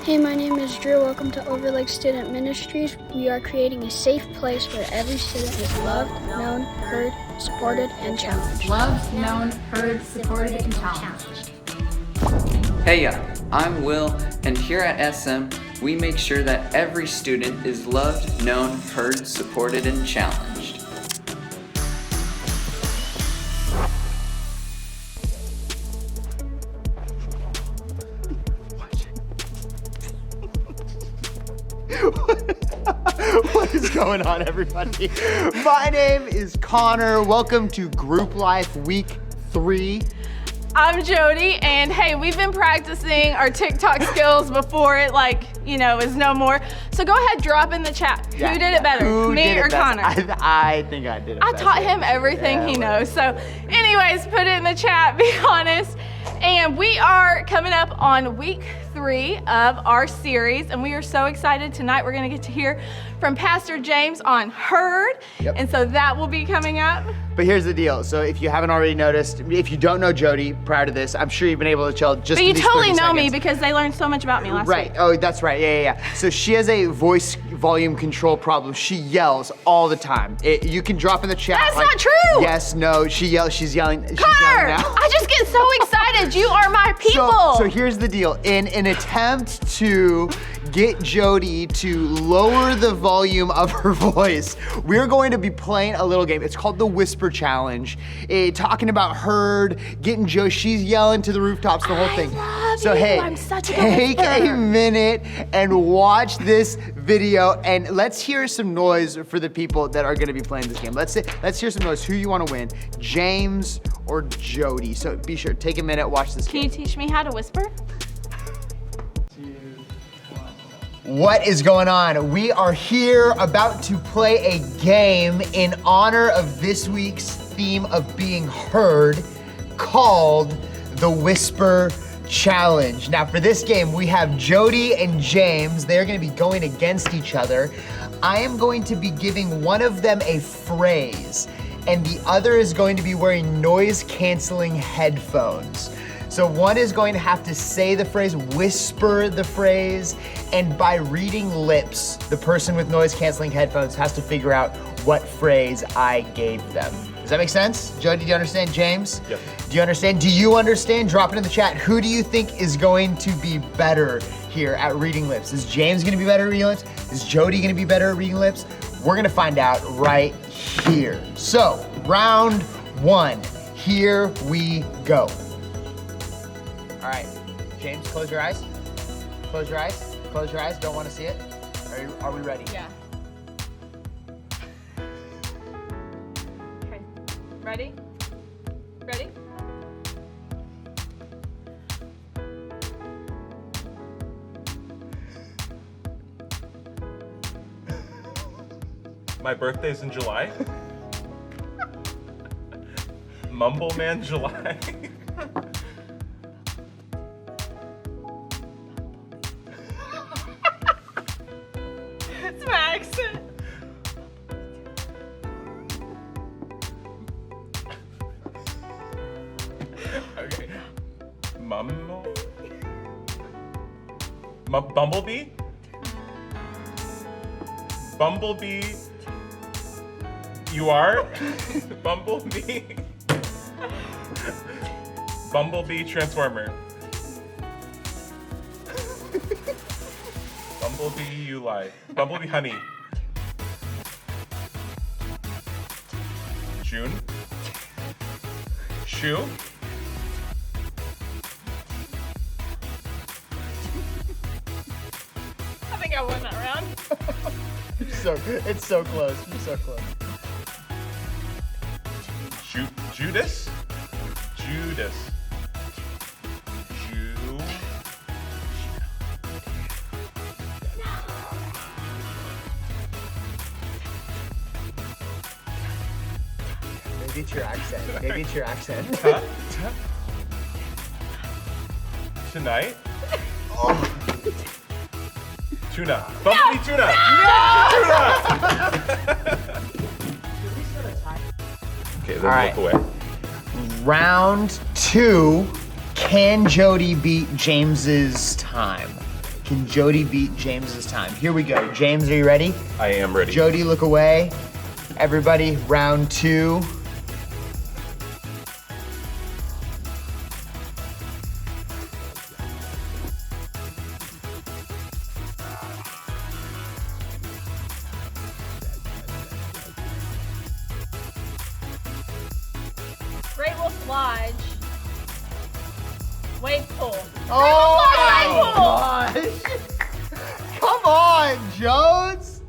Hey, my name is Drew. Welcome to Overlake Student Ministries. We are creating a safe place where every student is loved, known, heard, supported, and challenged. Loved, known, heard, supported, and challenged. Hey, I'm Will, and here at SM, we make sure that every student is loved, known, heard, supported, and challenged. What is going on, everybody? My name is Connor. Welcome to Group Life Week 3. I'm Jody, and hey, we've been practicing our TikTok skills before it, is no more. So go ahead, drop in the chat. Who did it better, me or Connor? I think I did it I better. taught him everything he knows. So anyways, put it in the chat, be honest. And we are coming up on week 3 of our series, and we are so excited. Tonight we're gonna get to hear from Pastor James on Heard, and so that will be coming up. But here's the deal. So if you haven't already noticed, if you don't know Jody prior to this, I'm sure you've been able to tell just But you these totally 30 know me seconds. because they learned so much about me last week. Right, oh, that's right, yeah. So she has a voice volume control problem. She yells all the time. You can drop in the chat. That's not true! Yes, no, she's yelling Connor, now. I just get so excited. You are my people. So here's the deal. In an attempt to get Jody to lower the volume of her voice, we're going to be playing a little game. It's called the Whisper Challenge. Talking about Heard, getting Jody, she's yelling to the rooftops, the whole thing. Love you. I'm such a good take whisperer. a minute and watch this video, and let's hear some noise for the people that are gonna be playing this game. Let's hear some noise. Who you wanna win, James or Jody? So be sure, take a minute, watch this Can game. you teach me how to whisper? What is going on? We are here about to play a game in honor of this week's theme of being heard, called the Whisper Challenge. Now for this game, we have Jody and James. They're gonna be going against each other. I am going to be giving one of them a phrase, and the other is going to be wearing noise-canceling headphones. So one is going to have to say the phrase, whisper the phrase, and by reading lips, the person with noise-canceling headphones has to figure out what phrase I gave them. Does that make sense? Jody, do you understand? James? Yep. Do you understand? Do you understand? Drop it in the chat. Who do you think is going to be better here at reading lips? Is James gonna be better at reading lips? Is Jody gonna be better at reading lips? We're gonna find out right here. So, round 1, here we go. All right, James, close your eyes. Close your eyes. Close your eyes. Don't want to see it. Are we ready? Yeah. Okay. Ready? Ready? My birthday's in July. Mumble Man July. It's my accent. Okay. Bumblebee? Bumblebee. You are? Bumblebee. Bumblebee Transformer. Bumblebee, you lie. Bumblebee Honey. June. Shoe. I think I won that round. It's so close. You're so close. Judas? Judas. Maybe it's your accent. Maybe it's your accent. Tonight? Tuna. Bumblebee tuna. Okay, then All right. look away. Round 2. Can Jody beat James's time? can Jody beat James's time? Here we go. James, are you ready? I am ready. Jody, look away. Everybody, round 2. Great Wolf Lodge. Wave pool. Oh my gosh! Come on, Jones!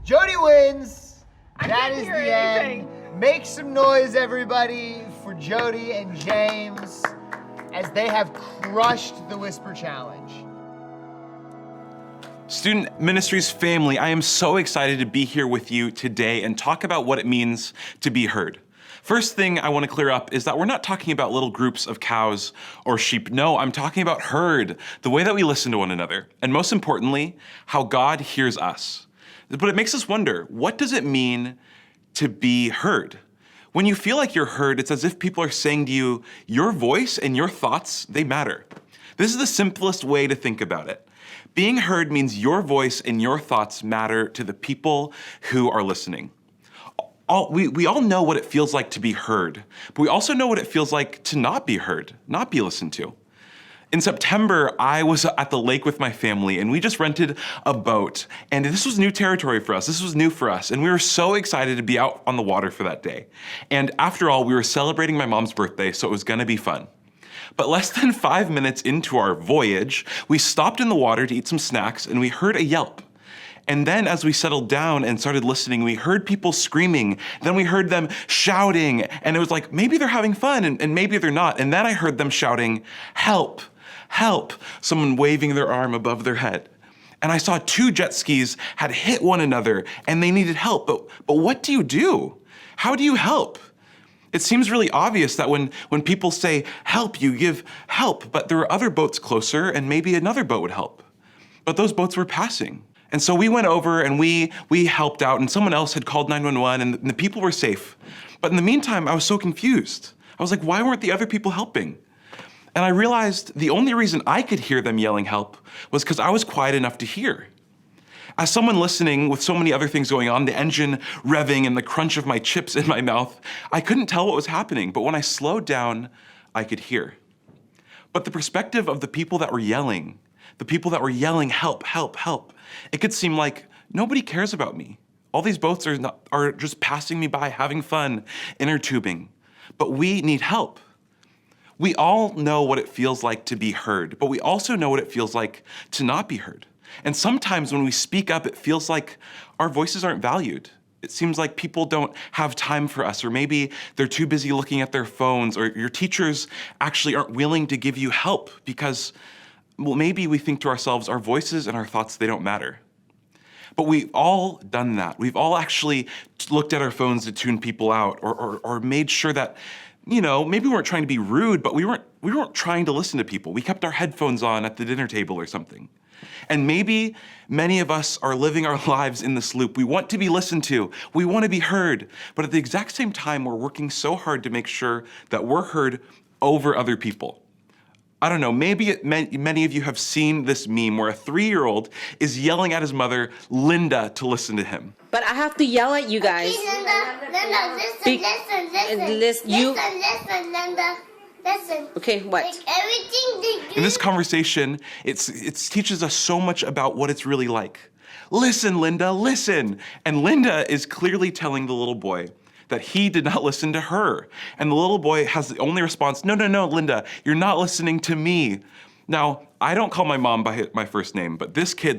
Jody wins. I That can't is hear the anything. end. Make some noise, everybody, for Jody and James as they have crushed the Whisper Challenge. Student Ministries family, I am so excited to be here with you today and talk about what it means to be heard. First thing I want to clear up is that we're not talking about little groups of cows or sheep. No, I'm talking about herd, the way that we listen to one another, and most importantly, how God hears us. But it makes us wonder, what does it mean to be heard? When you feel like you're heard, it's as if people are saying to you, your voice and your thoughts, they matter. This is the simplest way to think about it. Being heard means your voice and your thoughts matter to the people who are listening. We all know what it feels like to be heard, but we also know what it feels like to not be heard, not be listened to. In September, I was at the lake with my family and we just rented a boat. And this was new territory for us. This was new for us. And we were so excited to be out on the water for that day. And after all, we were celebrating my mom's birthday, so it was gonna be fun. But less than 5 minutes into our voyage, we stopped in the water to eat some snacks and we heard a yelp. And then as we settled down and started listening, we heard people screaming. Then we heard them shouting. And it was like, maybe they're having fun and maybe they're not. And then I heard them shouting, help, help, someone waving their arm above their head. And I saw 2 jet skis had hit one another and they needed help. But what do you do? How do you help? It seems really obvious that when people say help, you give help. But there were other boats closer and maybe another boat would help. But those boats were passing. And so we went over and we helped out and someone else had called 911 and the people were safe. But in the meantime, I was so confused. I was like, why weren't the other people helping? And I realized the only reason I could hear them yelling help was because I was quiet enough to hear. As someone listening with so many other things going on, the engine revving and the crunch of my chips in my mouth, I couldn't tell what was happening. But when I slowed down, I could hear. But the perspective of the people that were yelling help, help, help, it could seem like nobody cares about me. All these boats are just passing me by, having fun, inner tubing. But we need help. We all know what it feels like to be heard, but we also know what it feels like to not be heard. And sometimes when we speak up, it feels like our voices aren't valued. It seems like people don't have time for us, or maybe they're too busy looking at their phones, or your teachers actually aren't willing to give you help because, well, maybe we think to ourselves, our voices and our thoughts, they don't matter. But we've all done that. We've all actually looked at our phones to tune people out, or made sure that, you know, maybe we weren't trying to be rude, but we weren't trying to listen to people. We kept our headphones on at the dinner table or something. And maybe many of us are living our lives in this loop. We want to be listened to. We want to be heard. But at the exact same time, we're working so hard to make sure that we're heard over other people. I don't know, maybe many of you have seen this meme where a 3-year-old is yelling at his mother, Linda, to listen to him. But I have to yell at you guys. Linda, listen, Linda. Listen. Okay, what? Like everything that you... In this conversation, it teaches us so much about what it's really like. Listen, Linda, listen. And Linda is clearly telling the little boy that he did not listen to her. And the little boy has the only response, no, Linda, you're not listening to me. Now, I don't call my mom by my first name, but this kid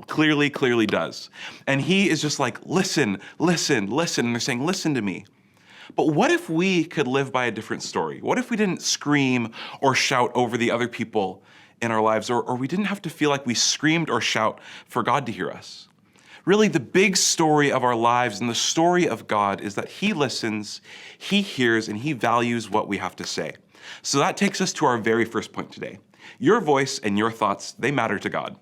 clearly does. And he is just like, listen. And they're saying, listen to me. But what if we could live by a different story? What if we didn't scream or shout over the other people in our lives, or we didn't have to feel like we screamed or shout for God to hear us? Really, the big story of our lives and the story of God is that He listens, He hears, and He values what we have to say. So that takes us to our very first point today. Your voice and your thoughts, they matter to God.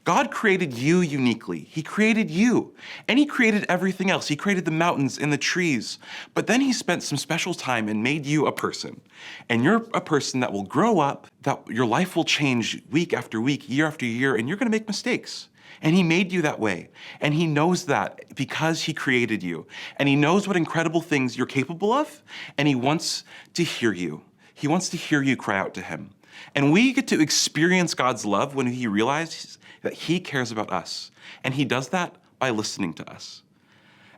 God created you uniquely. He created you, and he created everything else. He created the mountains and the trees, but then he spent some special time and made you a person. And you're a person that will grow up, that your life will change week after week, year after year, and you're gonna make mistakes. And he made you that way. And he knows that because he created you. And he knows what incredible things you're capable of, and he wants to hear you. He wants to hear you cry out to him. And we get to experience God's love when he realizes that he cares about us. And he does that by listening to us.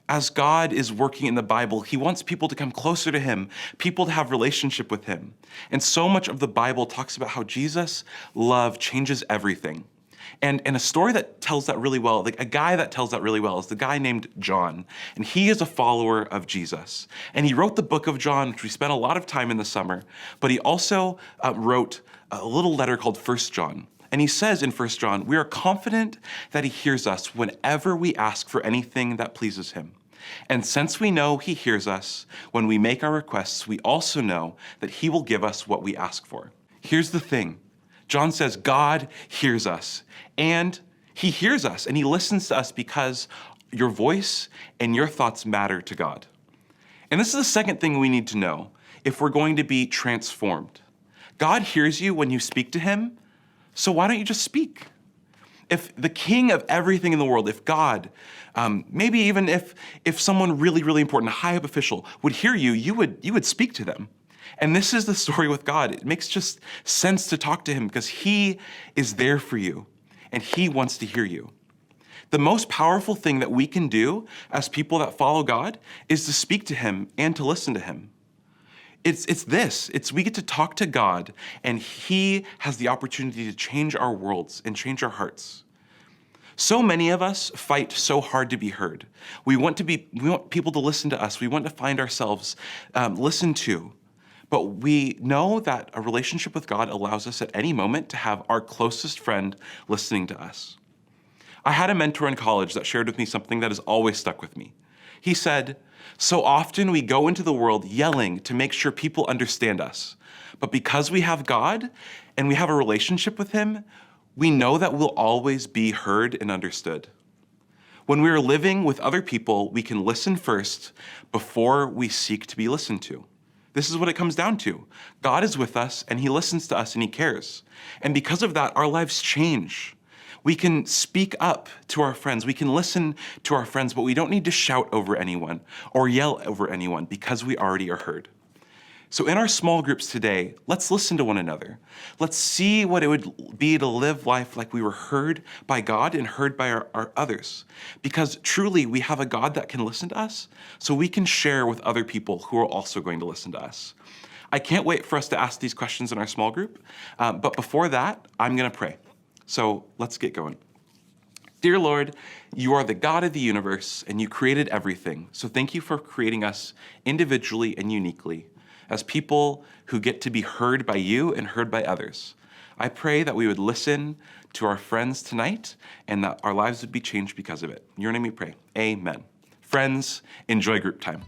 As God is working in the Bible, he wants people to come closer to him, people to have relationship with him. And so much of the Bible talks about how Jesus' love changes everything. And a story that tells that really well, like a guy that tells that really well, is the guy named John. And he is a follower of Jesus. And he wrote the book of John, which we spent a lot of time in the summer. But he also wrote a little letter called 1 John. And he says in 1 John, we are confident that he hears us whenever we ask for anything that pleases him. And since we know he hears us when we make our requests, we also know that he will give us what we ask for. Here's the thing. John says God hears us, and he hears us, and he listens to us because your voice and your thoughts matter to God. And this is the second thing we need to know if we're going to be transformed. God hears you when you speak to him, so why don't you just speak? If the king of everything in the world, if God, maybe even if someone really, really important, a high up official would hear you, you would speak to them. And this is the story with God. It makes just sense to talk to him because he is there for you and he wants to hear you. The most powerful thing that we can do as people that follow God is to speak to him and to listen to him. It's we get to talk to God, and he has the opportunity to change our worlds and change our hearts. So many of us fight so hard to be heard. We want people to listen to us. We want to find ourselves listened to. But we know that a relationship with God allows us at any moment to have our closest friend listening to us. I had a mentor in college that shared with me something that has always stuck with me. He said, so often we go into the world yelling to make sure people understand us. But because we have God and we have a relationship with him, we know that we'll always be heard and understood. When we are living with other people, we can listen first before we seek to be listened to. This is what it comes down to. God is with us and he listens to us and he cares. And because of that, our lives change. We can speak up to our friends. We can listen to our friends, but we don't need to shout over anyone or yell over anyone because we already are heard. So in our small groups today, let's listen to one another. Let's see what it would be to live life like we were heard by God and heard by our others. Because truly, we have a God that can listen to us, so we can share with other people who are also going to listen to us. I can't wait for us to ask these questions in our small group, but before that, I'm gonna pray. So let's get going. Dear Lord, you are the God of the universe and you created everything. So thank you for creating us individually and uniquely as people who get to be heard by you and heard by others. I pray that we would listen to our friends tonight and that our lives would be changed because of it. In your name we pray, amen. Friends, enjoy group time.